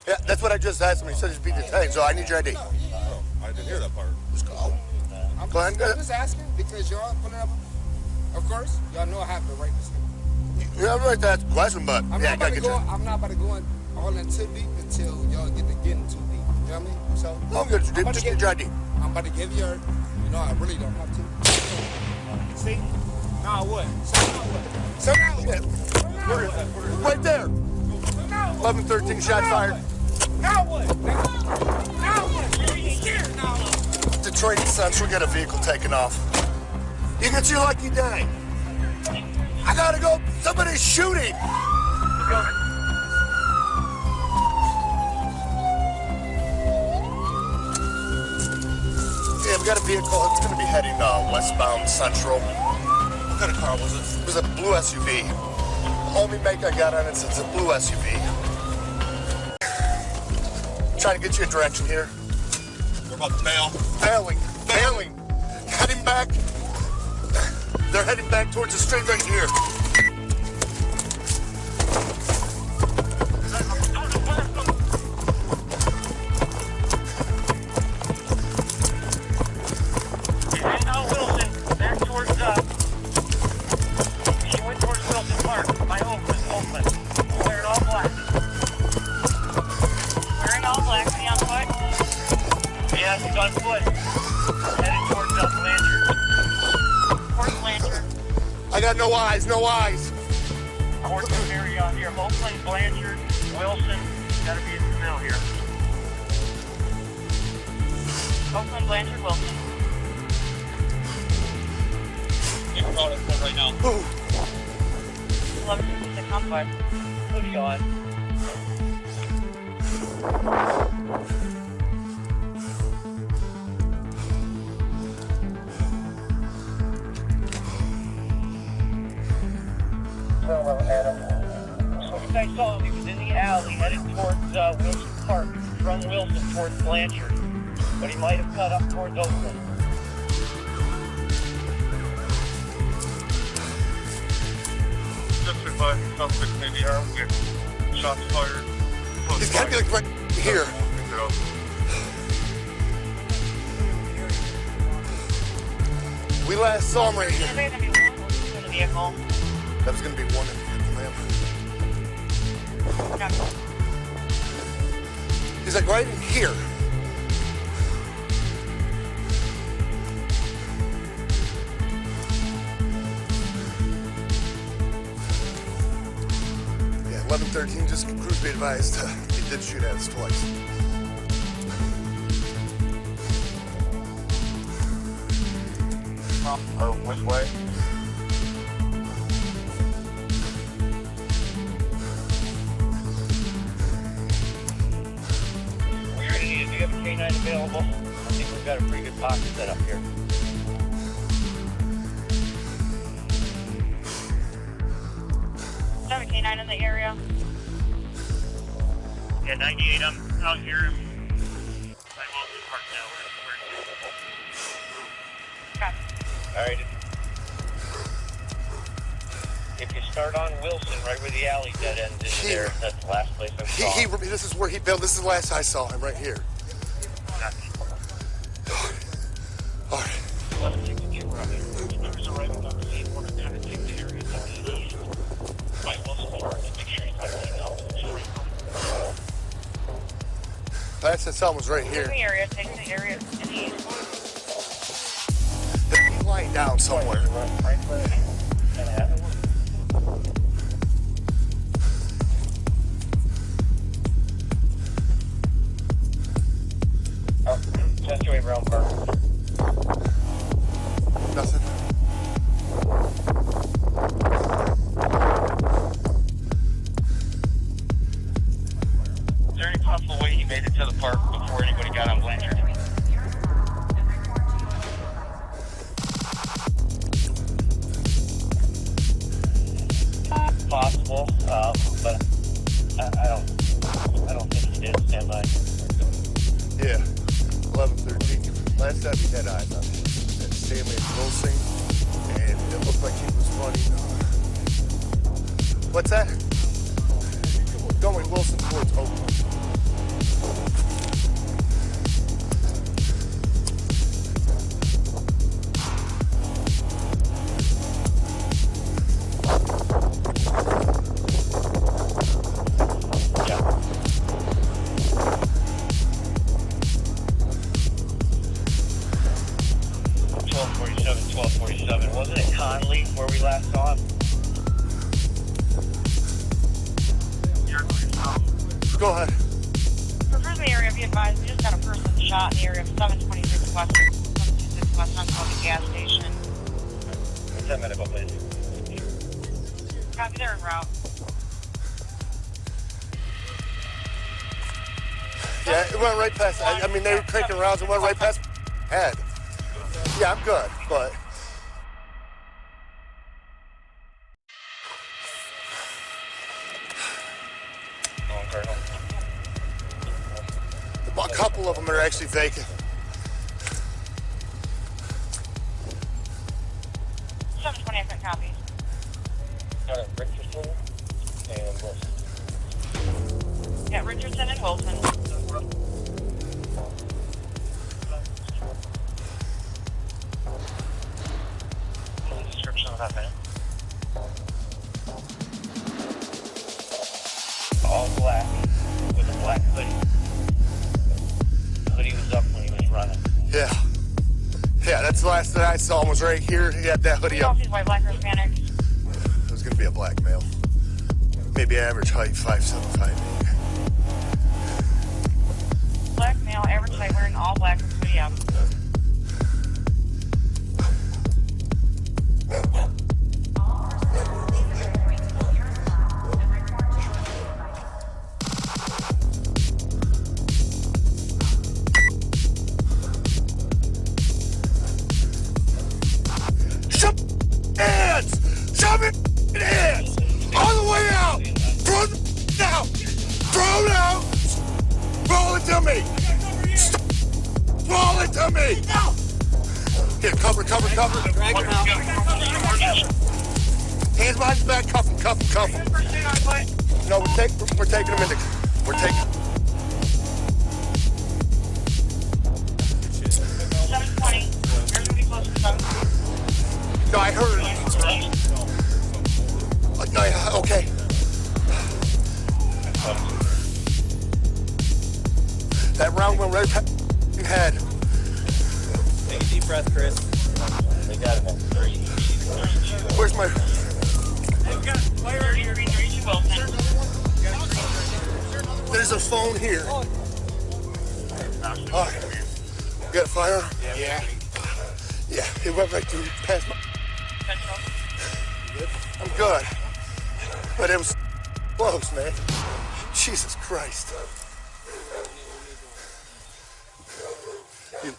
Yeah, that's what I just asked him. He said he's being detained, so I need your ID. Oh, I didn't hear that part. Let's go. Go ahead. I'm just asking because y'all putting up. Of course, y'all know I have the right to speak. You have the right to ask a question, but I'm yeah, not I gotta about to get go. you. I'm not about to go in all in too deep until y'all get to getting too deep. You know what I mean? So I'm good. You didn't just get your ID. I'm about to give you. You know, I really don't have to. See? Now what? So now what? Right there. 11, 13 shots fired. Now what? Now what? Are you scared now? Detroit Central, get a vehicle taken off. You get your lucky day. I gotta go. Somebody's shooting. Yeah, we got a vehicle. It's gonna be heading westbound Central. What kind of car was it? It was a blue SUV. The only make I got on it is a blue SUV. Trying to get you a direction here. We're about to bail. Bailing. Heading back. They're heading back towards the street right here. Wilson, back towards, she went towards Wilson Park, by Oakland. Wearing all black. Wearing all black, is he on foot? Yeah, he's on foot. Headed towards Blanchard. Towards Blanchard. I got no eyes. Courtroom area here. Oakland, Blanchard, Wilson. Gotta be in the middle here. Oakland, Blanchard, Wilson. You're on it right now. 1156 on foot. Who do you on? So you guys saw him, he was in the alley headed towards Wilson Park, from Wilson towards Blanchard. But he might have cut up towards Oakland. Just advised suspect may be armed with shots fired. He's gotta be like right here. We last saw him right here. That was gonna be one in the lamp. He's like right in here. Yeah, 1113, just cruise be advised. He did shoot at us twice. Which way? We're gonna need, do you have a K9 available? I think we've got a pretty good pocket set up here. Do you have a K9 in the area? Yeah, 98, I'm out here. By Wilson Park now. Okay. Alright. If you start on Wilson, right where the alley dead end is there, that's the last place I saw him. This is where he built. This is the last I saw him, right here. All right. 1162, we're out here. There's a right on the scene. We're going to kind of take the area to the east. By Wilson Park, and make sure he's not getting out. Last I saw him was right Take here. the area, take the area in the east. He's lying down somewhere. Just away Brown Park. Nothing. Is there any possible way he made it to the park before anybody got on Blanchard? Possible, but I don't think he did. Stand by. Yeah. 1113. Last time he had eyes on him. Stanley Wilson. And it looked like he was running. What's that? Going Wilson towards Oakland. Yeah. 1247. Wasn't it Conley where we last saw him? Go ahead. For further the area, be advised, we just got a person shot in the area of 726 West, 726 West on the gas station. 10 medical, please. Copy, they're en route. Yeah, it went right past. I mean, they were cranking rounds and went right past my head. Yeah, I'm good, but. A couple of them are actually vacant. 720, I can copy. Richardson and Wilson. Yeah, Richardson and Wilson. Description of that man. All black with a black hoodie. The hoodie was up when he was running. Yeah. Yeah, that's the last that I saw him was right here. He had that hoodie up. He's white, black, or Hispanic. It was going to be a black male. Maybe average height, 5'7", 5'8". Black male, average height, wearing all black with hoodie up. Shove it hands! All the way out! Throw it out! Throw it out! Roll it to me! Roll it to me! Here, cover. Drag him out. Hands behind his back, cuff him. No, we're taking him in the... We're taking... 720. You're going to be close to 720. No, I heard it. No, yeah, okay. That round went right past your head. Take a deep breath, Chris. They got him at 3. Where's my... We've got a player here, Wilson. There's a phone here. All right. You got a firearm? Yeah. Yeah, it went right through past my... I'm good. But it was close, man. Jesus Christ. You...